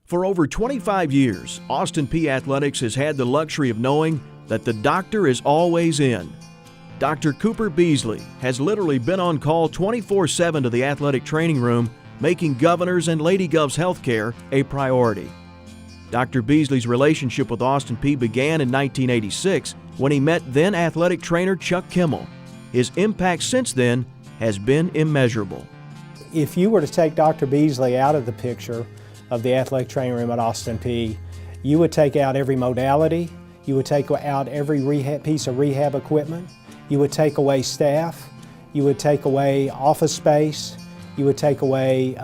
For over 25 years, Austin Peay Athletics has had the luxury of knowing that the doctor is always in. Dr. Cooper Beazley has literally been on call 24/7 to the athletic training room, making Governor's and Lady Gov's healthcare a priority. Dr. Beazley's relationship with Austin Peay began in 1986 when he met then athletic trainer Chuck Kimmel. His impact since then has been immeasurable. If you were to take Dr. Beazley out of the picture of the athletic training room at Austin Peay, you would take out every modality, you would take out every piece of rehab equipment, you would take away staff, you would take away office space, you would take away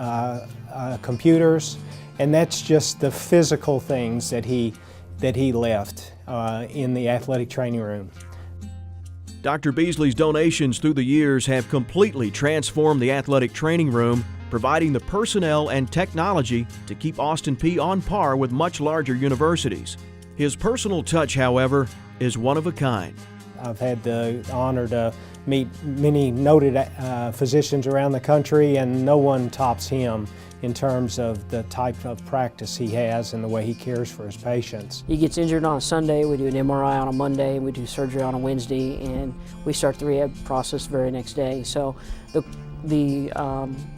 computers, and that's just the physical things that he left in the athletic training room. Dr. Beazley's donations through the years have completely transformed the athletic training room, providing the personnel and technology to keep Austin Peay on par with much larger universities. His personal touch, however, is one of a kind. I've had the honor to meet many noted physicians around the country, and no one tops him in terms of the type of practice he has and the way he cares for his patients. He gets injured on a Sunday, we do an MRI on a Monday, we do surgery on a Wednesday, and we start the rehab process the very next day. So the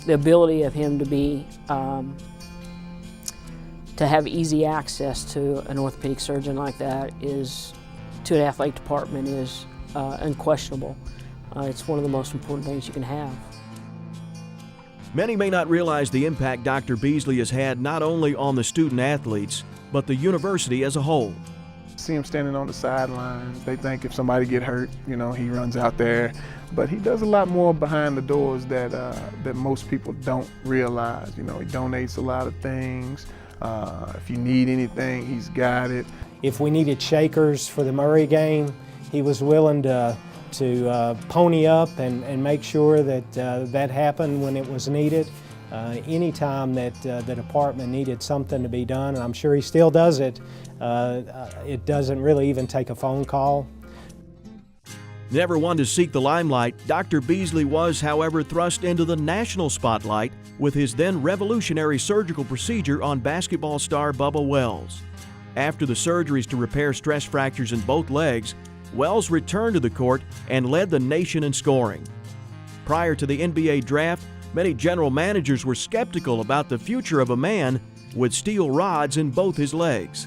ability of him to have easy access to an orthopedic surgeon like that to an athletic department is unquestionable. It's one of the most important things you can have. Many may not realize the impact Dr. Beazley has had not only on the student athletes, but the university as a whole. See him standing on the sidelines. They think if somebody get hurt, he runs out there. But he does a lot more behind the doors that most people don't realize. He donates a lot of things. If you need anything, he's got it. If we needed shakers for the Murray game, he was willing to pony up and make sure that that happened when it was needed. Anytime that the department needed something to be done, and I'm sure he still does it, it doesn't really even take a phone call. Never one to seek the limelight, Dr. Beazley was, however, thrust into the national spotlight with his then revolutionary surgical procedure on basketball star Bubba Wells. After the surgeries to repair stress fractures in both legs, Wells returned to the court and led the nation in scoring. Prior to the NBA draft, many general managers were skeptical about the future of a man with steel rods in both his legs.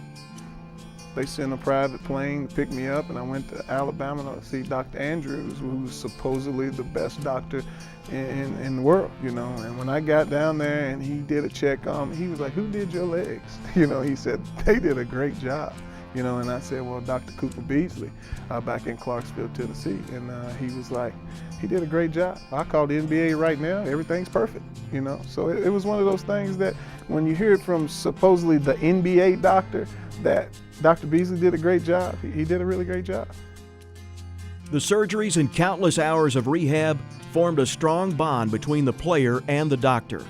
They sent a private plane to pick me up, and I went to Alabama to see Dr. Andrews, who's supposedly the best doctor in the world, And when I got down there and he did a check on me, he was like, "Who did your legs?" He said, "They did a great job." And I said, "Well, Dr. Cooper Beazley, back in Clarksville, Tennessee." And he was like, "He did a great job. I call the NBA right now, everything's perfect." So it was one of those things that when you hear it from supposedly the NBA doctor that Dr. Beazley did a great job, he did a really great job. The surgeries and countless hours of rehab formed a strong bond between the player and the doctor.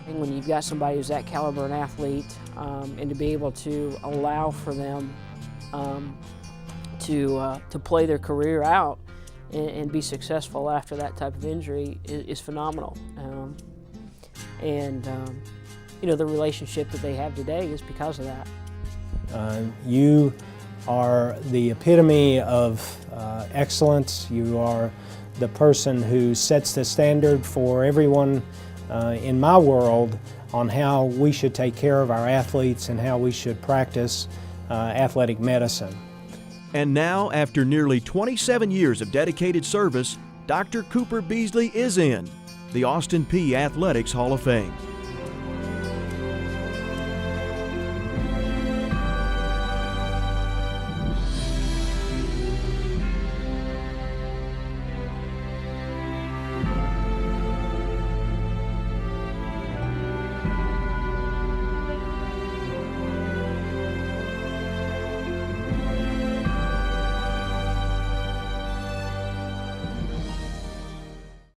And when you've got somebody who's that caliber an athlete, and to be able to allow for them to play their career out and be successful after that type of injury is phenomenal. The relationship that they have today is because of that. You are the epitome of excellence. You are the person who sets the standard for everyone in my world on how we should take care of our athletes and how we should practice athletic medicine. And now, after nearly 27 years of dedicated service, Dr. Cooper Beazley is in the Austin Peay Athletics Hall of Fame.